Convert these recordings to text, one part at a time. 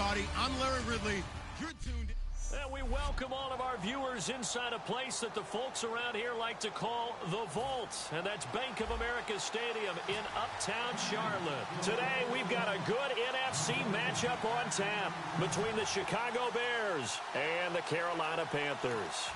everybody. I'm Larry Ridley. You're tuned in. And we welcome all of our viewers inside a place that the folks around here like to call the Vault. And that's Bank of America Stadium in Uptown Charlotte. Today, we've got a good NFC matchup on tap between the Chicago Bears and the Carolina Panthers.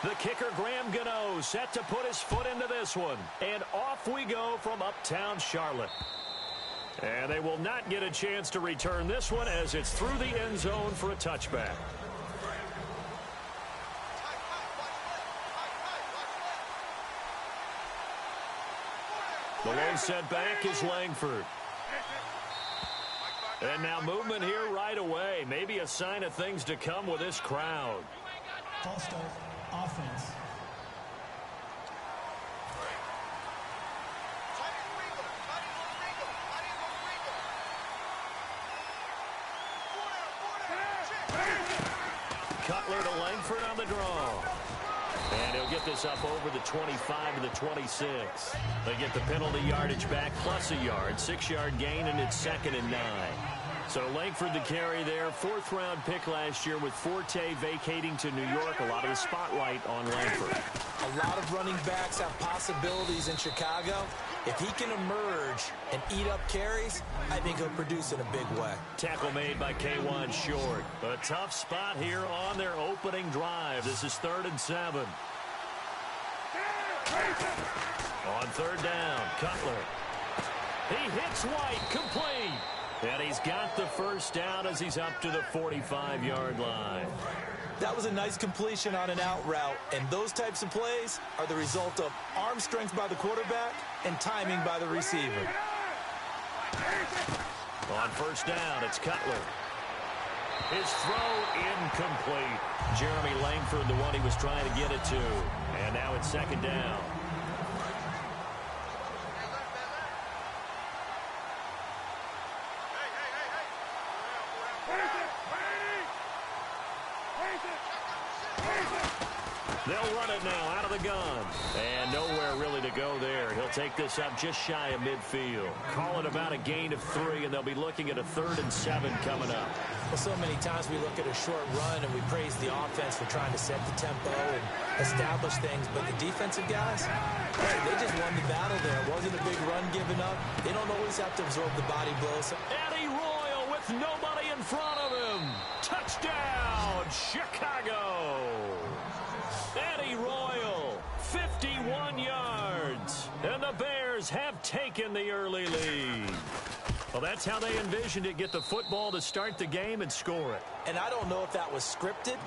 The kicker, Graham Gano, set to put his foot into this one. And off we go from Uptown Charlotte. And they will not get a chance to return this one as it's through the end zone for a touchback. The lone setback is Langford. And now movement here right away. Maybe a sign of things to come with this crowd. False start. Offense. Cutler to Langford on the draw. And he'll get this up over the 25 to the 26. They get the penalty yardage back plus a yard. 6-yard gain, and it's 2nd and 9. So Langford the carry there, 4th-round pick last year with Forte vacating to New York. A lot of the spotlight on Langford. A lot of running backs have possibilities in Chicago. If he can emerge and eat up carries, I think he'll produce in a big way. Tackle made by K'Wan Short. A tough spot here on their opening drive. This is 3rd and 7. On 3rd down, Cutler. He hits White, complete. And he's got the first down as he's up to the 45-yard line. That was a nice completion on an out route, and those types of plays are the result of arm strength by the quarterback and timing by the receiver. On 1st down, it's Cutler. His throw incomplete. Jeremy Langford, the one he was trying to get it to. And now it's 2nd down. They'll run it now out of the gun. And nowhere really to go there. He'll take this up just shy of midfield. Call it about a gain of 3, and they'll be looking at a 3rd and 7 coming up. Well, so many times we look at a short run and we praise the offense for trying to set the tempo and establish things. But the defensive guys, hey, they just won the battle there. It wasn't a big run given up. They don't always have to absorb the body blows. Eddie Royal with nobody in front of him. Touchdown, Chicago. Eddie Royal, 51 yards. And the Bears have taken the early lead. Well, that's how they envisioned it. Get the football to start the game and score it. And I don't know if that was scripted.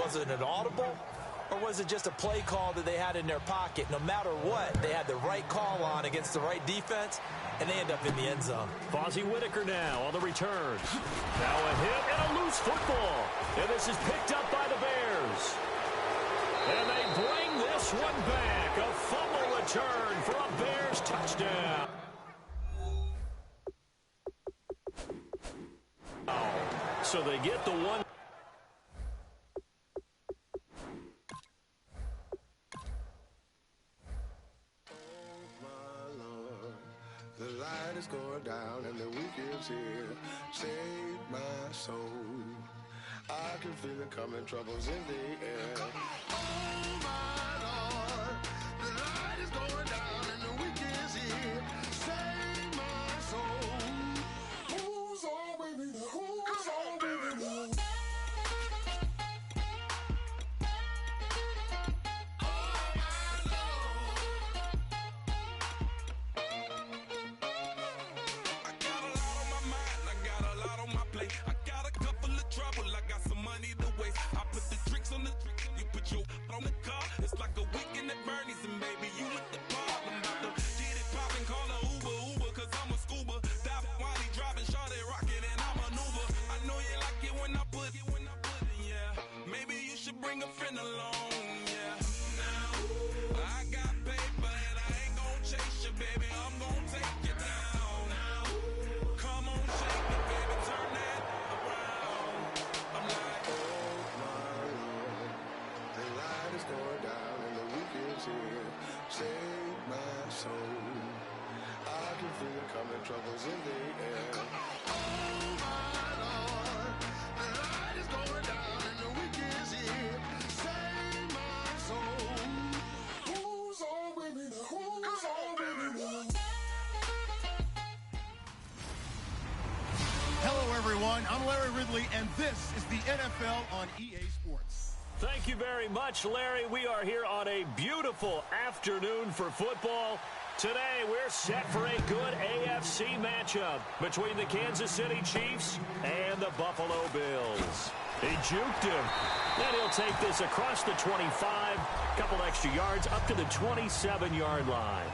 Was it an audible? Or was it just a play call that they had in their pocket? No matter what, they had the right call on against the right defense, and they end up in the end zone. Fozzie Whitaker now on the return. Now a hit and a loose football. And this is picked up by the Bears. And they bring this one back. A fumble return for a Bears touchdown. So they get the one. The light is going down and the week is here. Save my soul. I can feel it coming, troubles in the air. Oh my Lord, the light is going down and the week is here. Save my soul. Who's all baby now? Who's all baby now? I got a lot on my mind, I got a lot on my plate. I got a couple of trouble, I baby, I'm gonna take you down. Come on, shake it, baby, turn that around. I'm like, oh my Lord, the light is going down and the weekend's here. Save my soul. I can feel it coming, troubles in the air. Oh my Lord, the light is going down and the weekend's here. Save my soul. Who's on with me now? Who's on with me now? Hello, everyone. I'm Larry Ridley, and this is the NFL on EA Sports. Thank you very much, Larry. We are here on a beautiful afternoon for football. Today, we're set for a good AFC matchup between the Kansas City Chiefs and the Buffalo Bills. He juked him. Then he'll take this across the 25, couple extra yards up to the 27-yard line.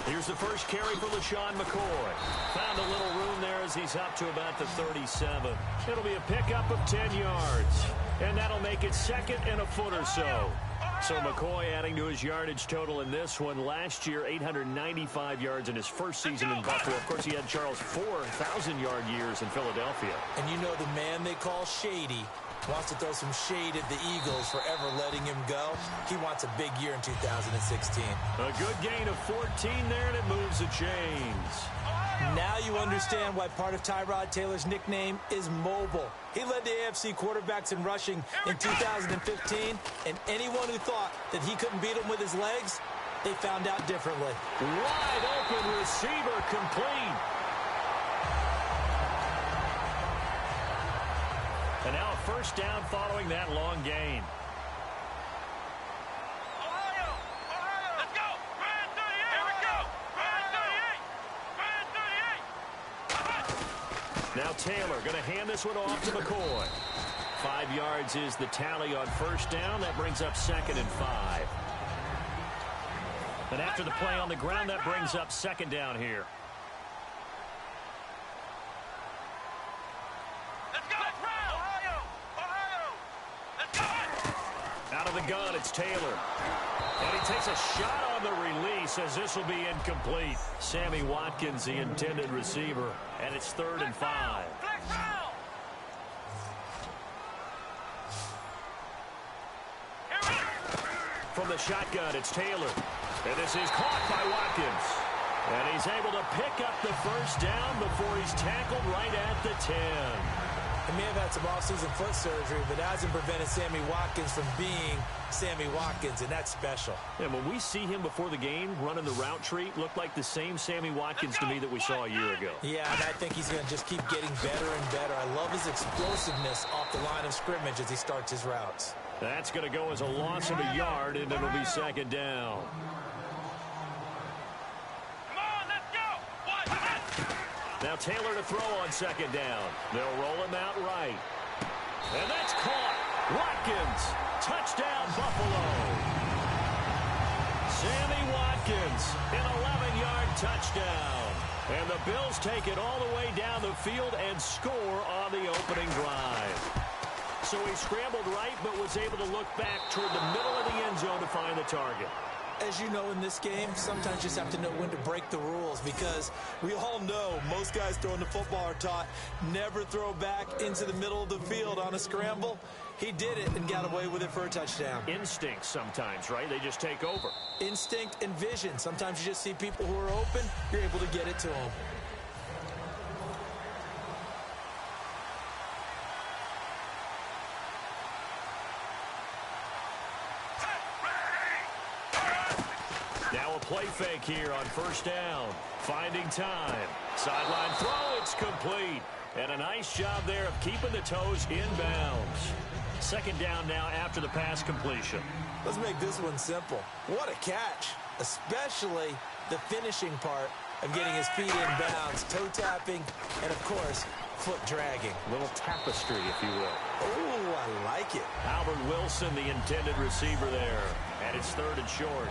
Here's the first carry for LaShawn McCoy. Found a little room there as he's up to about the 37. It'll be a pickup of 10 yards. And that'll make it second and a foot or so. So McCoy adding to his yardage total in this one. Last year, 895 yards in his first season in Buffalo. Of course, he had Charles 4,000-yard years in Philadelphia. And you know the man they call Shady wants to throw some shade at the Eagles for ever letting him go. He wants a big year in 2016. A good gain of 14 there, and it moves the chains. Now you understand why part of Tyrod Taylor's nickname is mobile. He led the AFC quarterbacks in rushing in 2015, and anyone who thought that he couldn't beat him with his legs, they found out differently. Wide open receiver complete. And now a first down following that long gain. Ohio! Let's go! Ryan 38! Here we go! Ryan 38! Ryan 38! Now Taylor going to hand this one off to McCoy. 5 yards is the tally on first down. That brings up second and 5. And after the play on the ground, that brings up second down here. Out of the gun, it's Taylor. And he takes a shot on the release as this will be incomplete. Sammy Watkins, the intended receiver, and it's third and 5. From the shotgun, it's Taylor. And this is caught by Watkins. And he's able to pick up the first down before he's tackled right at the 10. He may have had some offseason foot surgery, but that hasn't prevented Sammy Watkins from being Sammy Watkins, and that's special. And when we see him before the game running the route tree, looked like the same Sammy Watkins to me that we saw a year ago. Yeah, and I think he's going to just keep getting better and better. I love his explosiveness off the line of scrimmage as he starts his routes. That's going to go as a loss of a yard, and it'll be second down. Now Taylor to throw on second down. They'll roll him out right. And that's caught. Watkins. Touchdown, Buffalo. Sammy Watkins, an 11-yard touchdown. And the Bills take it all the way down the field and score on the opening drive. So he scrambled right, but was able to look back toward the middle of the end zone to find the target. As you know, in this game, sometimes you just have to know when to break the rules, because we all know most guys throwing the football are taught never throw back into the middle of the field on a scramble. He did it and got away with it for a touchdown. Instinct sometimes, right? They just take over. Instinct and vision. Sometimes you just see people who are open, you're able to get it to them. Now a play fake here on first down. Finding time. Sideline throw, it's complete. And a nice job there of keeping the toes in bounds. Second down now after the pass completion. Let's make this one simple. What a catch, especially the finishing part of getting his feet in bounds, toe tapping, and of course, foot dragging. A little tapestry, if you will. Oh, I like it. Albert Wilson, the intended receiver there. And it's third and short.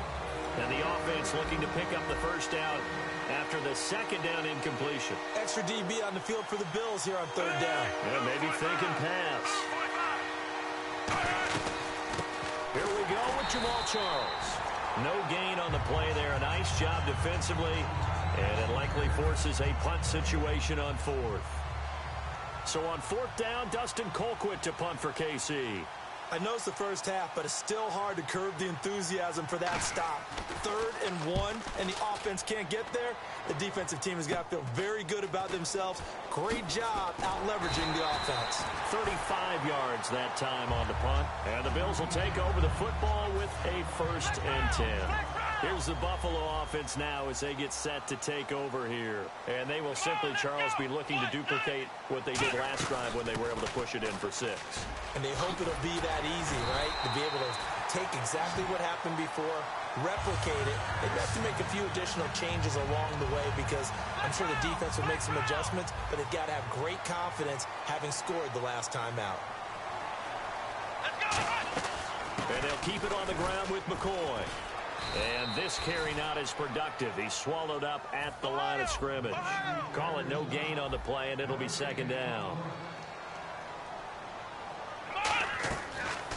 And the offense looking to pick up the first down after the second down incompletion. Extra DB on the field for the Bills here on third down. Yeah, maybe thinking pass. Here we go with Jamal Charles. No gain on the play there. A nice job defensively. And it likely forces a punt situation on fourth. So on fourth down, Dustin Colquitt to punt for KC. I know it's the first half, but it's still hard to curb the enthusiasm for that stop. 3rd and 1, and the offense can't get there. The defensive team has got to feel very good about themselves. Great job out-leveraging the offense. 35 yards that time on the punt. And the Bills will take over the football with a 1st and 10. Here's the Buffalo offense now as they get set to take over here. And they will simply, Charles, be looking to duplicate what they did last drive when they were able to push it in for 6. And they hope it'll be that easy, right? To be able to take exactly what happened before, replicate it. They'd have to make a few additional changes along the way because I'm sure the defense will make some adjustments, but they've got to have great confidence having scored the last time out. And they'll keep it on the ground with McCoy. And this carry not as productive. He's swallowed up at the line of scrimmage. Call it no gain on the play, and it'll be 2nd down.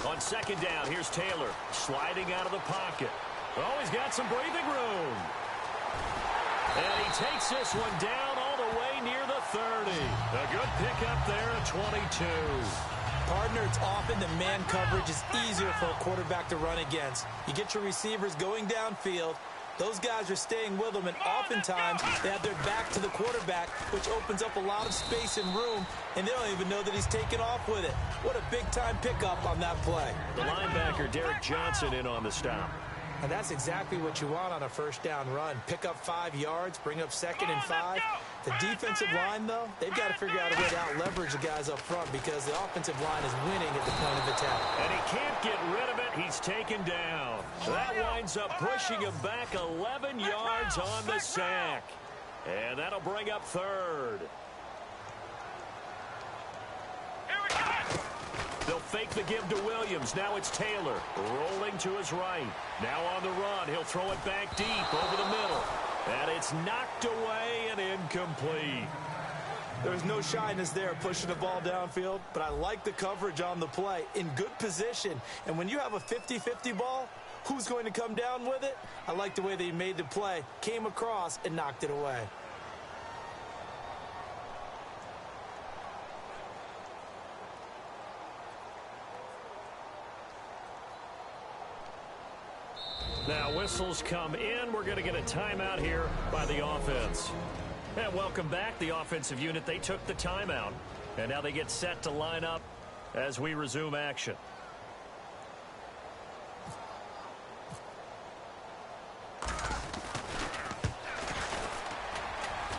On 2nd down, here's Taylor sliding out of the pocket. Oh, he's got some breathing room. And he takes this one down all the way near the 30. A good pickup there at 22. Partner, it's often that man coverage is easier for a quarterback to run against. You get your receivers going downfield. Those guys are staying with them, and oftentimes they have their back to the quarterback, which opens up a lot of space and room, and they don't even know that he's taken off with it. What a big-time pickup on that play. The linebacker, Derek Johnson, in on the stop. And that's exactly what you want on a 1st down run. Pick up 5 yards, bring up 2nd and 5. The defensive line, though, they've got to figure out a way to out-leverage the guys up front because the offensive line is winning at the point of attack. And he can't get rid of it. He's taken down. That winds up pushing him back 11 yards on the sack. And that'll bring up 3rd. They'll fake the give to Williams. Now it's Taylor rolling to his right. Now on the run. He'll throw it back deep over the middle. And it's knocked away and incomplete. There's no shyness there pushing the ball downfield, but I like the coverage on the play. In good position. And when you have a 50-50 ball, who's going to come down with it? I like the way they made the play, came across, and knocked it away. Now whistles come in. We're going to get a timeout here by the offense. And welcome back. The offensive unit, they took the timeout. And now they get set to line up as we resume action.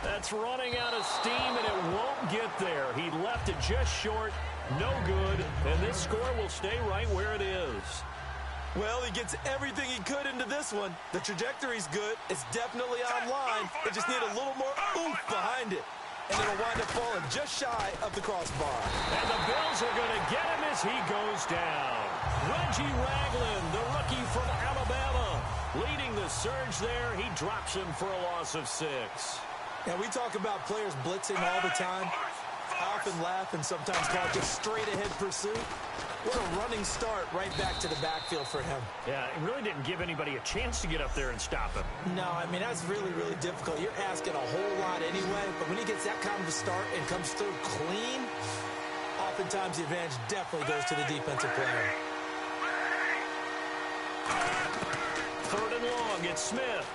That's running out of steam, and it won't get there. He left it just short. No good. And this score will stay right where it is. Well, he gets everything he could into this one. The trajectory's good. It's definitely online. They just need a little more oomph behind it. And it'll wind up falling just shy of the crossbar. And the Bills are going to get him as he goes down. Reggie Ragland, the rookie from Alabama, leading the surge there. He drops him for a loss of 6. And we talk about players blitzing all the time. I often laugh and sometimes call it just straight-ahead pursuit. What a running start right back to the backfield for him. Yeah, it really didn't give anybody a chance to get up there and stop him. No, I mean, that's really, really difficult. You're asking a whole lot anyway, but when he gets that kind of a start and comes through clean, oftentimes the advantage definitely goes to the defensive player. 3rd and long, it's Smith.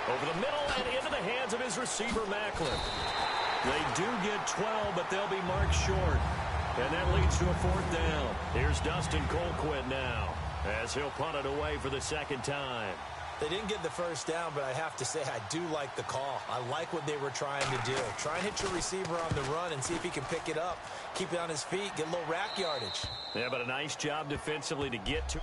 Over the middle and into the hands of his receiver, Macklin. They do get 12, but they'll be marked short. And that leads to a 4th down. Here's Dustin Colquitt now as he'll punt it away for the 2nd time. They didn't get the 1st down, but I have to say I do like the call. I like what they were trying to do. Try and hit your receiver on the run and see if he can pick it up. Keep it on his feet, get a little rack yardage. Yeah, but a nice job defensively to get to.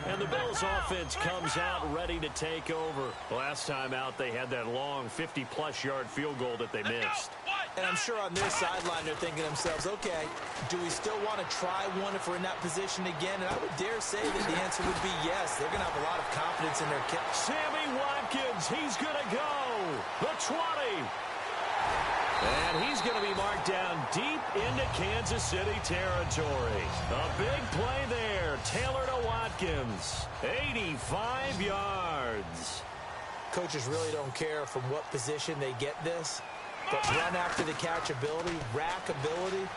And the Bills offense comes out ready to take over. Last time out, they had that long 50-plus yard field goal that they missed. And I'm sure on their sideline they're thinking to themselves, okay, do we still want to try one if we're in that position again? And I would dare say that the answer would be yes. They're going to have a lot of confidence in their kick. Sammy Watkins, he's going to go. The 20. And he's going to be marked down deep into Kansas City territory. A big play there. Taylor to Watkins. 85 yards. Coaches really don't care from what position they get this. But run after the catch ability, rack ability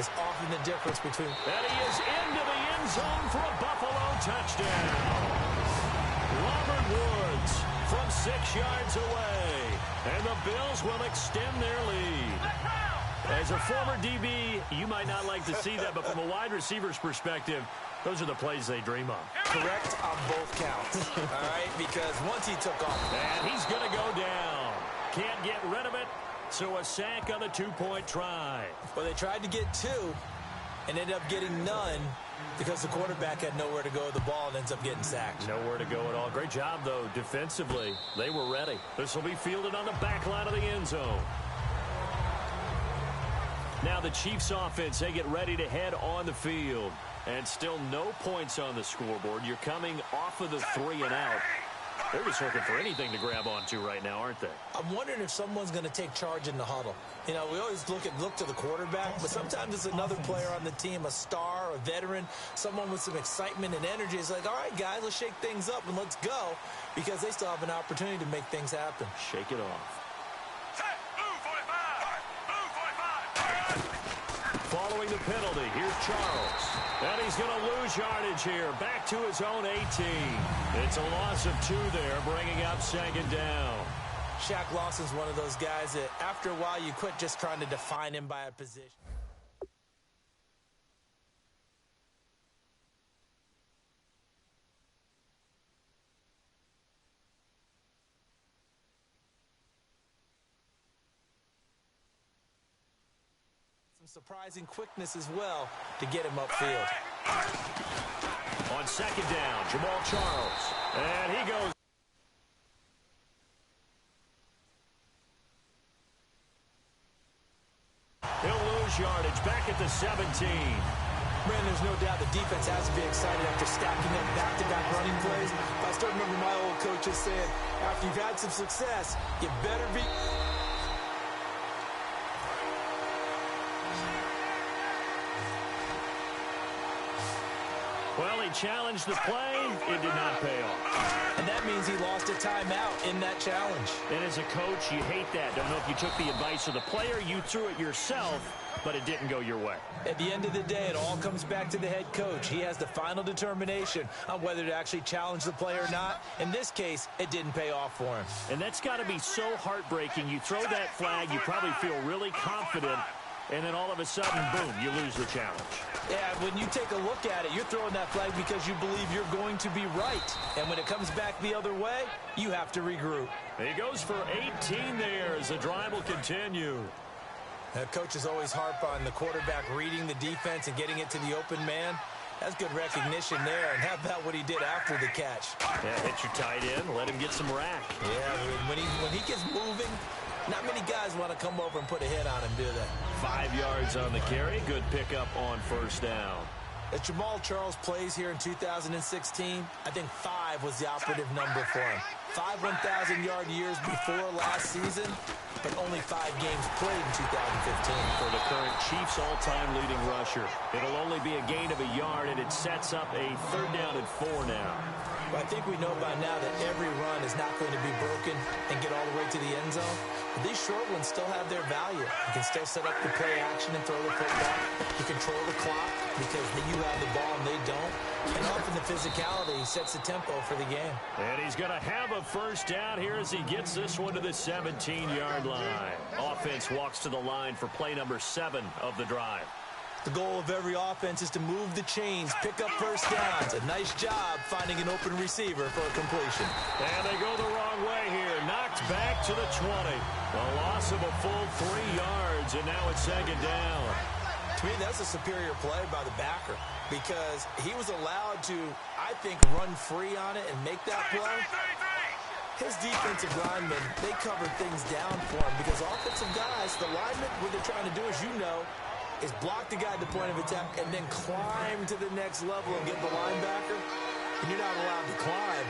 is often the difference between. And he is into the end zone for a Buffalo touchdown. Robert Woods from 6 yards away. And the Bills will extend their lead. As a former DB, you might not like to see that, but from a wide receiver's perspective, those are the plays they dream of. Correct on both counts. All right, because once he took off. And he's going to go down. Can't get rid of it. So a sack on the two-point try. Well, they tried to get two and ended up getting none because the quarterback had nowhere to go with the ball and ends up getting sacked. Nowhere to go at all. Great job, though, defensively. They were ready. This will be fielded on the back line of the end zone. Now the Chiefs offense, they get ready to head on the field. And still no points on the scoreboard. You're coming off of the 3 and out. They're just looking for anything to grab onto right now, aren't they? I'm wondering if someone's going to take charge in the huddle. You know, we always look to the quarterback, but sometimes it's another player on the team, a star, a veteran, someone with some excitement and energy. It's like, all right, guys, let's shake things up and let's go, because they still have an opportunity to make things happen. Shake it off. Following the penalty, here's Charles. And he's going to lose yardage here. Back to his own 18. It's a loss of 2 there, bringing up second down. Shaq Lawson's one of those guys that after a while you quit just trying to define him by a position. Surprising quickness as well to get him upfield. On second down, Jamal Charles. And he goes. He'll lose yardage back at the 17. Man, there's no doubt the defense has to be excited after stacking up back-to-back running plays. I still remember my old coaches saying, after you've had some success, you better be... Well, he challenged the play. It did not pay off. And that means he lost a timeout in that challenge. And as a coach, you hate that. Don't know if you took the advice of the player. You threw it yourself, but it didn't go your way. At the end of the day, it all comes back to the head coach. He has the final determination on whether to actually challenge the play or not. In this case, it didn't pay off for him. And that's got to be so heartbreaking. You throw that flag, you probably feel really confident, and then all of a sudden, boom, you lose the challenge. Yeah, when you take a look at it, you're throwing that flag because you believe you're going to be right. And when it comes back the other way, you have to regroup. He goes for 18 there as the drive will continue. Coaches always harp on the quarterback reading the defense and getting it to the open man. That's good recognition there. And how about what he did after the catch? Yeah, hit your tight end, let him get some rack. Yeah, when he gets moving, not many guys want to come over and put a hit on him, do they? 5 yards on the carry. Good pickup on first down. As Jamal Charles plays here in 2016, I think 5 was the operative number for him. 5 1,000-yard years before last season, but only 5 games played in 2015. For the current Chiefs all-time leading rusher, it'll only be a gain of a yard, and it sets up a 3rd down and 4 now. Well, I think we know by now that every run is not going to be broken and get all the way to the end zone. But these short ones still have their value. You can still set up the play action and throw the football. You control the clock because you have the ball and they don't. And often the physicality sets the tempo for the game. And he's going to have a first down here as he gets this one to the 17-yard line. Offense walks to the line for play number 7 of the drive. The goal of every offense is to move the chains, pick up first downs. A nice job finding an open receiver for a completion. And they go the wrong way here. Knocked back to the 20. A loss of a full 3 yards, and now it's second down. To me, that's a superior play by the backer because he was allowed to, I think, run free on it and make that play. His defensive linemen, they covered things down for him because offensive guys, the linemen, what they're trying to do, as you know, is block the guy at the point of attack and then climb to the next level and get the linebacker. And you're not allowed to climb.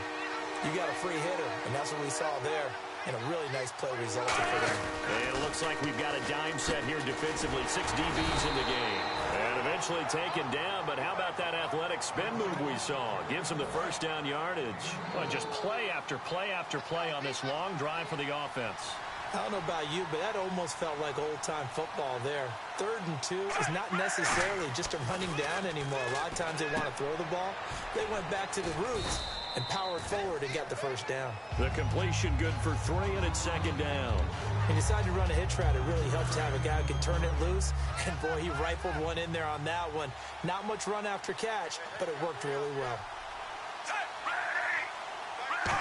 You got a free hitter, and that's what we saw there. And a really nice play resulted for them. And it looks like we've got a dime set here defensively. 6 DBs in the game. And eventually taken down, but how about that athletic spin move we saw? Gives him the first down yardage. Well, just play after play after play on this long drive for the offense. I don't know about you, but that almost felt like old-time football there. 3rd and 2 is not necessarily just a running down anymore. A lot of times they want to throw the ball. They went back to the roots and powered forward and got the first down. The completion good for 3, and it's 2nd down. He decided to run a hitch route. It really helped to have a guy who can turn it loose. And, boy, he rifled one in there on that one. Not much run after catch, but it worked really well.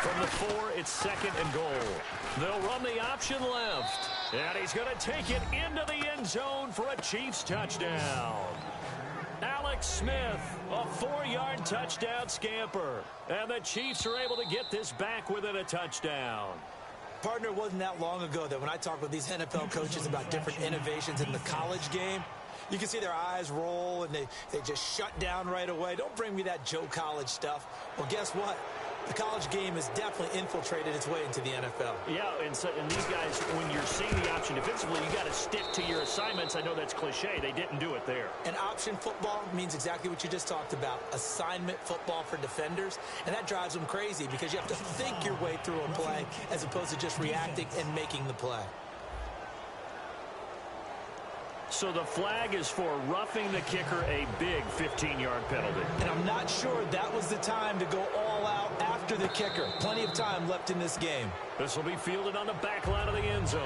From the 4, it's 2nd and goal. They'll run the option left. And he's going to take it into the end zone for a Chiefs touchdown. Alex Smith, a 4-yard touchdown scamper. And the Chiefs are able to get this back within a touchdown. Partner, it wasn't that long ago that when I talk with these NFL coaches about different innovations in the college game, you can see their eyes roll and they just shut down right away. Don't bring me that Joe College stuff. Well, guess what? The college game has definitely infiltrated its way into the NFL. Yeah, and these guys, when you're seeing the option defensively, you got to stick to your assignments. I know that's cliche. They didn't do it there. And option football means exactly what you just talked about, assignment football for defenders. And that drives them crazy because you have to think your way through a play as opposed to just reacting and making the play. So the flag is for roughing the kicker, a big 15-yard penalty. And I'm not sure that was the time to go all out after the kicker. Plenty of time left in this game. This will be fielded on the back line of the end zone.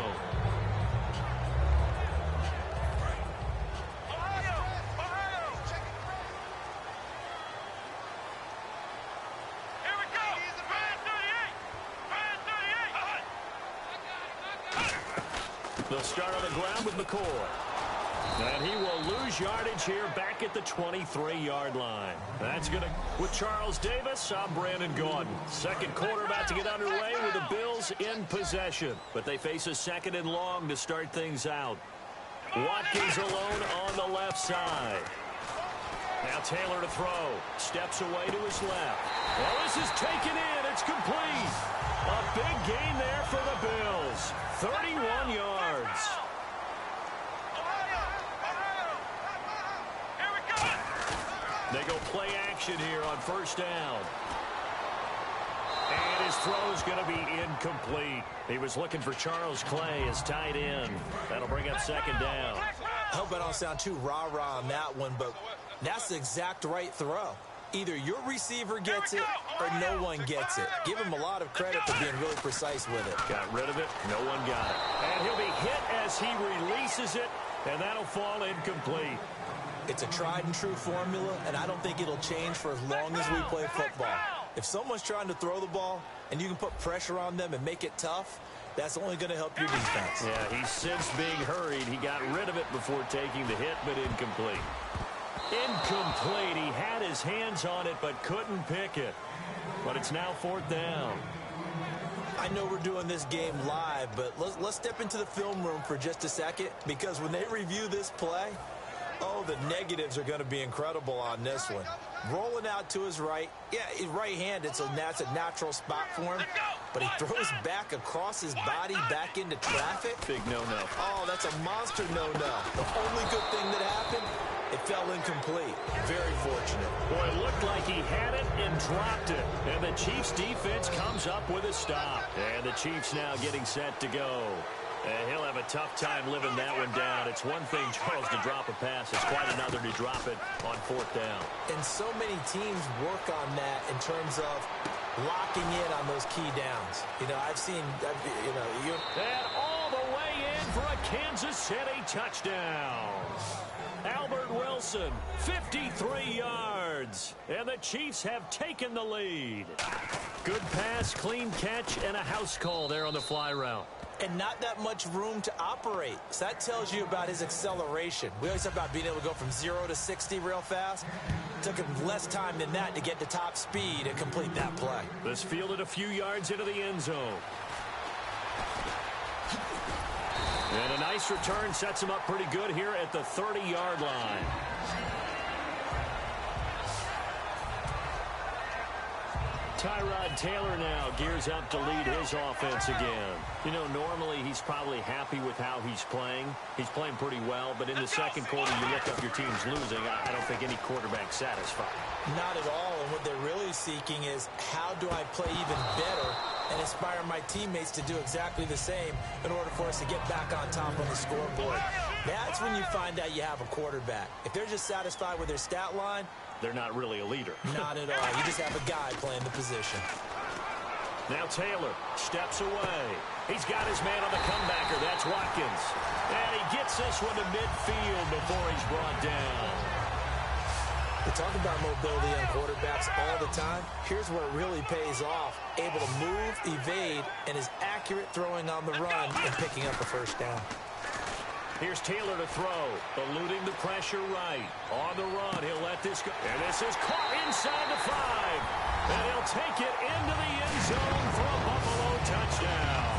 Here we go. Brand 38. They'll start on the ground with McCoy. And he will lose yardage here back at the 23-yard line. That's going to, with Charles Davis, I'm Brandon Gaudin. Second quarter about to get underway with the Bills in possession. But they face a 2nd and long to start things out. Watkins alone on the left side. Now Taylor to throw. Steps away to his left. Well, this is taken in. It's complete. A big gain there for the Bills. 31 yards. They go play action here on 1st down. And his throw is going to be incomplete. He was looking for Charles Clay as tight end. That'll bring up 2nd down. I hope I don't sound too rah-rah on that one, but that's the exact right throw. Either your receiver gets it or no one gets it. Give him a lot of credit for being really precise with it. Got rid of it. No one got it. And he'll be hit as he releases it, and that'll fall incomplete. It's a tried-and-true formula, and I don't think it'll change for as long as we play football. If someone's trying to throw the ball and you can put pressure on them and make it tough, that's only going to help your defense. Yeah, he's since being hurried. He got rid of it before taking the hit, but incomplete. Incomplete. He had his hands on it, but couldn't pick it. But it's now 4th down. I know we're doing this game live, but let's step into the film room for just a second, because when they review this play, oh, the negatives are going to be incredible on this one. Rolling out to his right. Yeah, he's right-handed, so that's a natural spot for him. But he throws back across his body back into traffic. Big no-no. Oh, that's a monster no-no. The only good thing that happened, it fell incomplete. Very fortunate. Boy, it looked like he had it and dropped it. And the Chiefs defense comes up with a stop. And the Chiefs now getting set to go. And he'll have a tough time living that one down. It's one thing, Charles, to drop a pass. It's quite another to drop it on 4th down. And so many teams work on that in terms of locking in on those key downs. You know, I've seen, And all the way in for a Kansas City touchdown. Albert Wilson, 53 yards. And the Chiefs have taken the lead. Good pass, clean catch, and a house call there on the fly route. and not that much room to operate. So that tells you about his acceleration. We always talk about being able to go from 0 to 60 real fast. It took him less time than that to get to top speed and complete that play. This fielded a few yards into the end zone. And a nice return sets him up pretty good here at the 30-yard line. Tyrod Taylor now gears up to lead his offense again. You know, normally he's probably happy with how he's playing. He's playing pretty well, but in the second quarter, you look up your team's losing. I don't think any quarterback's satisfied. Not at all, and what they're really seeking is how do I play even better and inspire my teammates to do exactly the same in order for us to get back on top on the scoreboard. That's when you find out you have a quarterback. If they're just satisfied with their stat line, they're not really a leader. Not at all. You just have a guy playing the position. Now Taylor steps away. He's got his man on the comebacker. That's Watkins. And he gets this one to midfield before he's brought down. We talk about mobility on quarterbacks all the time. Here's where it really pays off. Able to move, evade, and is accurate throwing on the run and picking up a first down. Here's Taylor to throw, eluding the pressure right. On the run, he'll let this go. And this is caught inside the 5. And he'll take it into the end zone for a Buffalo touchdown.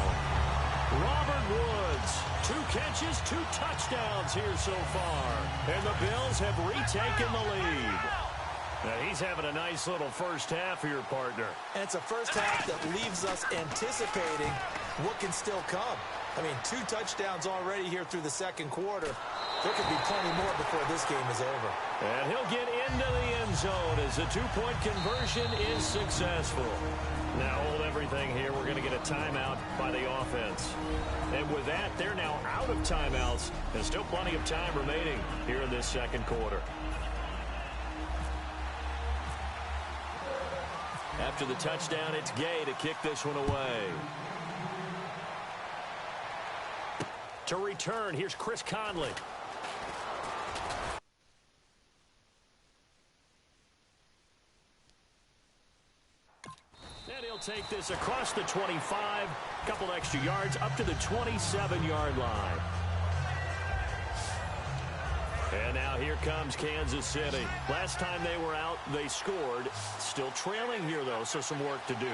Robert Woods, 2 catches, 2 touchdowns here so far. And the Bills have retaken the lead. Now he's having a nice little first half here, partner. And it's a first half that leaves us anticipating what can still come. I mean, 2 touchdowns already here through the second quarter. There could be plenty more before this game is over. And he'll get into the end zone as the 2-point conversion is successful. Now hold everything here. We're going to get a timeout by the offense. And with that, they're now out of timeouts. There's still plenty of time remaining here in this second quarter. After the touchdown, it's Gay to kick this one away. To return, here's Chris Conley. And he'll take this across the 25, a couple extra yards, up to the 27-yard line. And now here comes Kansas City. Last time they were out, they scored. Still trailing here, though, so some work to do.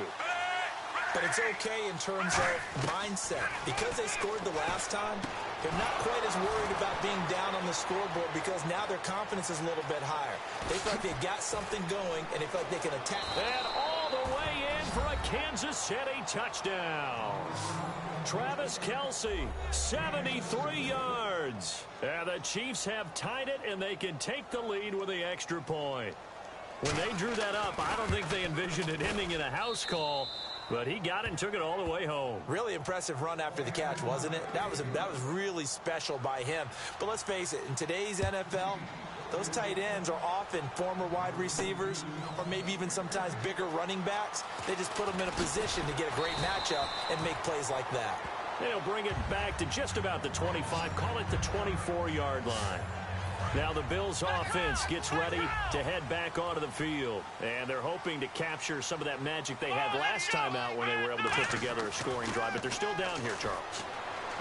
But it's okay in terms of mindset. Because they scored the last time, they're not quite as worried about being down on the scoreboard because now their confidence is a little bit higher. They feel like they've got something going, and they feel like they can attack. And all the way in for a Kansas City touchdown. Travis Kelce, 73 yards. And the Chiefs have tied it, and they can take the lead with the extra point. When they drew that up, I don't think they envisioned it ending in a house call. But he got it and took it all the way home. Really impressive run after the catch, wasn't it? That was really special by him. But let's face it, in today's NFL, those tight ends are often former wide receivers or maybe even sometimes bigger running backs. They just put them in a position to get a great matchup and make plays like that. They'll bring it back to just about the 25, call it the 24-yard line. Now the Bills offense gets ready to head back onto the field. And they're hoping to capture some of that magic they had last time out when they were able to put together a scoring drive. But they're still down here, Charles.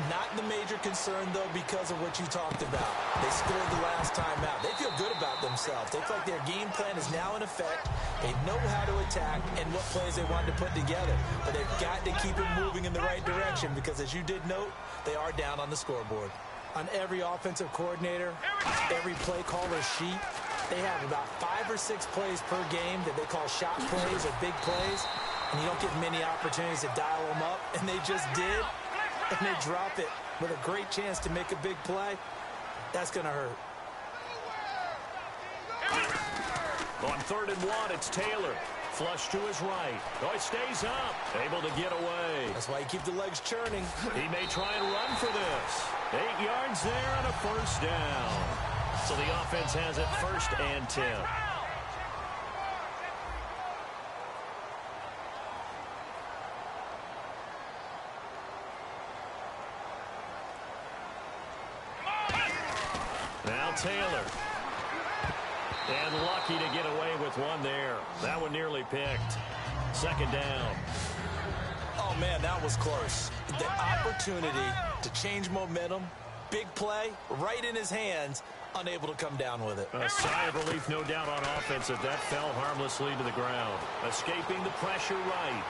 Not the major concern, though, because of what you talked about. They scored the last time out. They feel good about themselves. They feel like their game plan is now in effect. They know how to attack and what plays they want to put together. But they've got to keep it moving in the right direction because, as you did note, they are down on the scoreboard. On every offensive coordinator, every play caller sheet, they have about 5 or 6 plays per game that they call shot plays or big plays, and you don't get many opportunities to dial them up, and they just did, and they drop it with a great chance to make a big play. That's going to hurt. On 3rd and 1, it's Taylor. Flush to his right. Oh, he stays up. Able to get away. That's why you keep the legs churning. He may try and run for this. 8 yards there and a first down. So the offense has it 1st and 10. Now Taylor. And lucky to get away with one there. That one nearly picked. 2nd down. Oh, Oh, man, that was close. The opportunity to change momentum, big play, right in his hands, unable to come down with it. A sigh of relief, no doubt, on offense that fell harmlessly to the ground. Escaping the pressure right.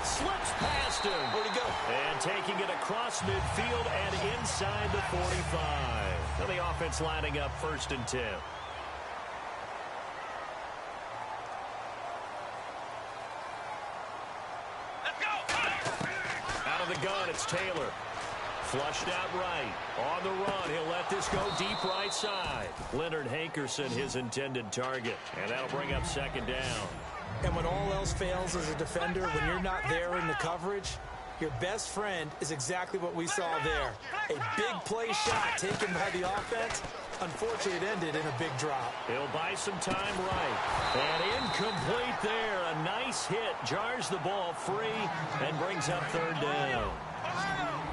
Slips past him. Where'd he go? And taking it across midfield and inside the 45. So the offense lining up 1st and 10. Out of the gun, it's Taylor. Flushed out right. On the run, he'll let this go deep right side. Leonard Hankerson, his intended target. And that'll bring up 2nd down. And when all else fails as a defender, when you're not there in the coverage, your best friend is exactly what we saw there. A big play shot taken by the offense. Unfortunately, it ended in a big drop. He'll buy some time right. And incomplete there. A nice hit. Jars the ball free and brings up 3rd down.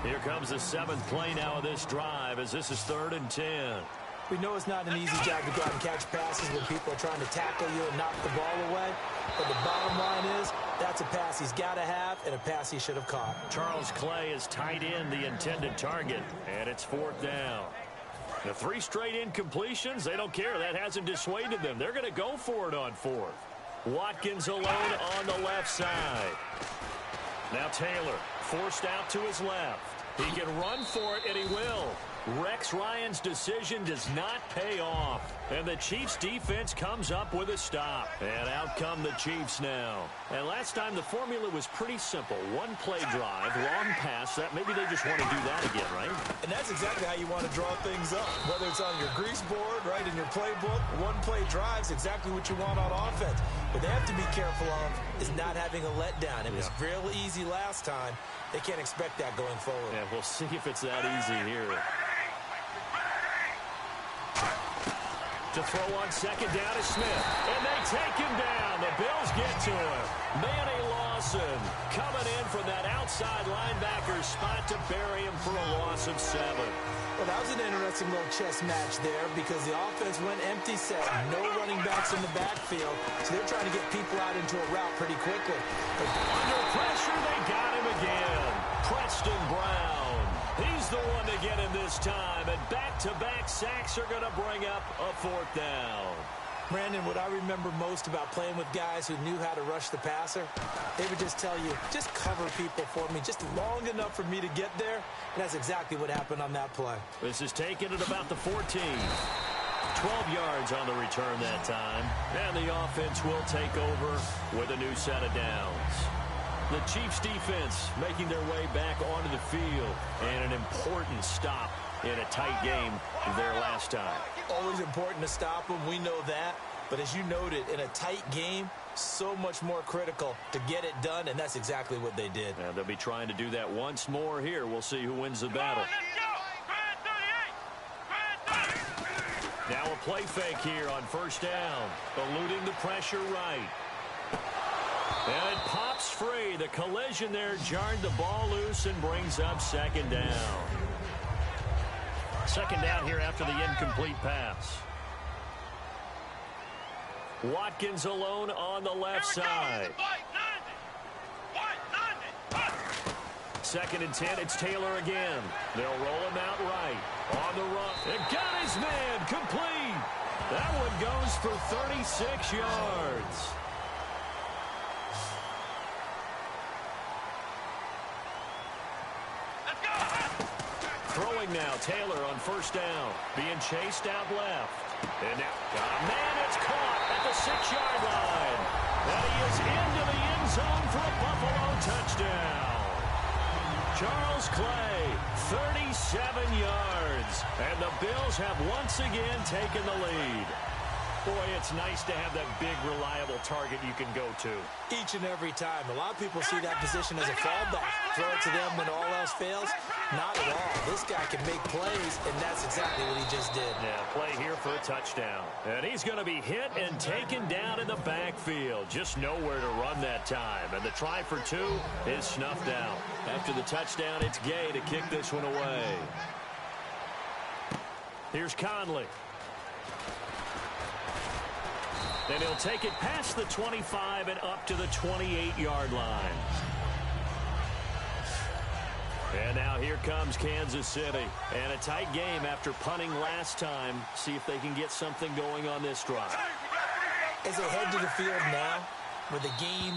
Here comes the 7th play now of this drive as this is 3rd and 10. We know it's not an easy job to go out and catch passes when people are trying to tackle you and knock the ball away. But the bottom line is, that's a pass he's got to have and a pass he should have caught. Charles Clay is tied in the intended target, and it's 4th down. The 3 straight incompletions, they don't care. That hasn't dissuaded them. They're going to go for it on 4th. Watkins alone on the left side. Now Taylor forced out to his left. He can run for it, and he will. Rex Ryan's decision does not pay off. And the Chiefs defense comes up with a stop. And out come the Chiefs now. And last time the formula was pretty simple. 1 play drive, long pass. That maybe they just want to do that again, right? And that's exactly how you want to draw things up. Whether it's on your grease board, right, in your playbook, 1 play drive is exactly what you want on offense. What they have to be careful of is not having a letdown. It was real easy last time. They can't expect that going forward. Yeah, we'll see if it's that easy here. To throw on 2nd down is Smith. And they take him down. The Bills get to him. Manny Lawson coming in from that outside linebacker spot to bury him for a loss of 7. Well, that was an interesting little chess match there because the offense went empty set. No running backs in the backfield. So they're trying to get people out into a route pretty quickly. But under pressure, they got him again. Preston Brown. He's the one to get him this time. And back-to-back sacks are going to bring up a 4th down. Brandon, what I remember most about playing with guys who knew how to rush the passer, they would just tell you, just cover people for me, just long enough for me to get there. And that's exactly what happened on that play. This is taken at about the 14. 12 yards on the return that time. And the offense will take over with a new set of downs. The Chiefs defense making their way back onto the field. And an important stop in a tight game there last time. Always important to stop them. We know that. But as you noted, in a tight game, so much more critical to get it done, and that's exactly what they did. And they'll be trying to do that once more here. We'll see who wins the battle. Now a play fake here on 1st down. Eluding the pressure right. And it pops free. The collision there jarred the ball loose and brings up 2nd down. 2nd down here after the incomplete pass. Watkins alone on the left side. 2nd and 10, it's Taylor again. They'll roll him out right. On the run. It got his man complete. That one goes for 36 yards. Throwing now, Taylor on 1st down. Being chased out left. And now, man, it's caught at the 6-yard line. And he is into the end zone for a Buffalo touchdown. Charles Clay, 37 yards. And the Bills have once again taken the lead. Boy, it's nice to have that big, reliable target you can go to. Each and every time. A lot of people see that position as a fallback. Throw it to them when all else fails. Not at all. This guy can make plays, and that's exactly what he just did. Yeah, play here for a touchdown. And he's going to be hit and taken down in the backfield. Just nowhere to run that time. And the try for 2 is snuffed out. After the touchdown, it's Gay to kick this one away. Here's Conley. And he'll take it past the 25 and up to the 28-yard line. And now here comes Kansas City. And a tight game after punting last time. See if they can get something going on this drive. As they head to the field now, with the game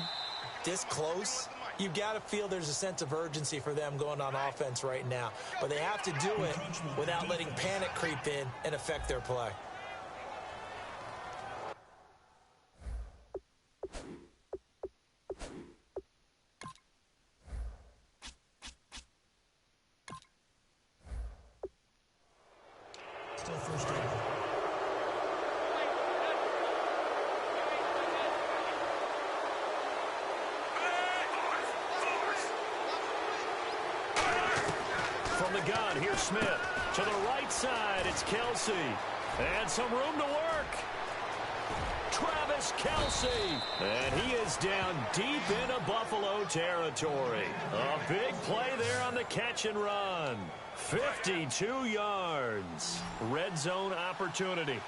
this close, you've got to feel there's a sense of urgency for them going on offense right now. But they have to do it without letting panic creep in and affect their play. Still first down. From the gun, here's Smith. To the right side, it's Kelsey. And some room to work. Travis Kelsey. And he is down deep into Buffalo territory. A big play there on the catch and run. 52 yards. Red zone opportunity.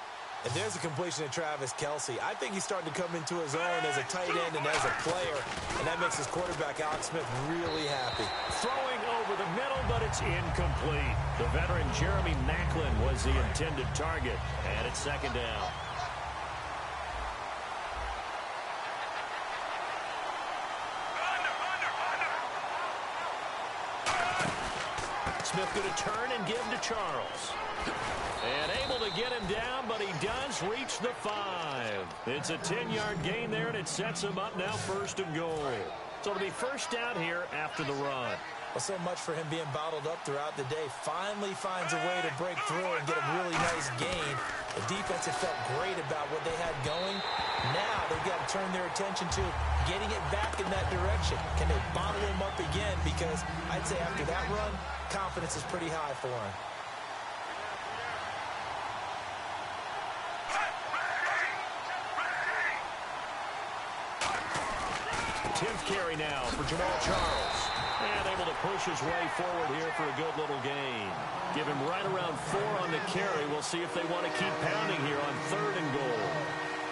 And there's a completion to Travis Kelsey. I think he's starting to come into his own as a tight end and as a player, and that makes his quarterback, Alex Smith, really happy. Throwing over the middle, but it's incomplete. The veteran Jeremy Maclin was the intended target, and it's second down. Smith going to turn and give to Charles. And able to get him down, but he does reach the 5. It's a 10-yard gain there, and it sets him up now first and goal. So it'll be first down here after the run. Well, so much for him being bottled up throughout the day. Finally finds a way to break through and get a really nice gain. The defense had felt great about what they had going. Now they've got to turn their attention to getting it back in that direction. Can they bottle him up again? Because I'd say after that run, confidence is pretty high for him. 10th carry now for Jamal Charles. And able to push his way forward here for a good little gain. Give him right around 4 on the carry. We'll see if they want to keep pounding here on 3rd and goal.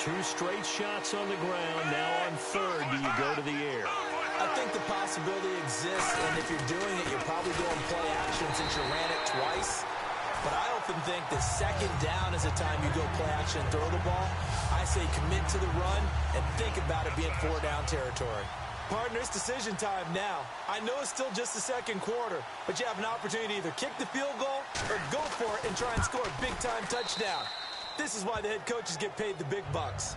2 straight shots on the ground. Now on 3rd, do you go to the air? I think the possibility exists, and if you're doing it, you're probably doing play action since you ran it twice. But I often think that second down is the time you go play action and throw the ball. I say commit to the run and think about it being 4-down territory. Partner, it's decision time now. I know it's still just the second quarter, but you have an opportunity to either kick the field goal or go for it and try and score a big-time touchdown. This is why the head coaches get paid the big bucks.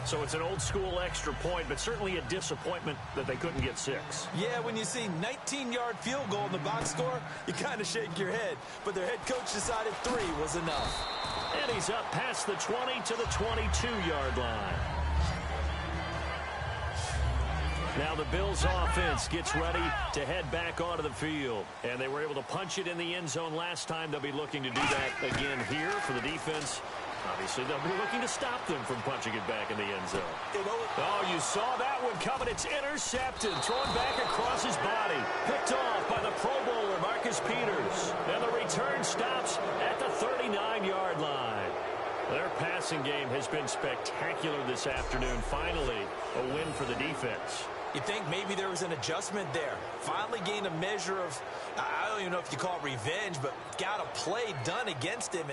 So it's an old-school extra point, but certainly a disappointment that they couldn't get 6. Yeah, when you see 19-yard field goal in the box score, you kind of shake your head. But their head coach decided 3 was enough. And he's up past the 20 to the 22-yard line. Now the Bills offense gets ready to head back onto the field. And they were able to punch it in the end zone last time. They'll be looking to do that again here for the defense. Obviously, they'll be looking to stop them from punching it back in the end zone. Oh, you saw that one coming. It's intercepted. Thrown back across his body. Picked off by the Pro Bowler, Marcus Peters. And the return stops at the 39-yard line. Their passing game has been spectacular this afternoon. Finally, a win for the defense. You think maybe there was an adjustment there. Finally gained a measure of, I don't even know if you call it revenge, but got a play done against him.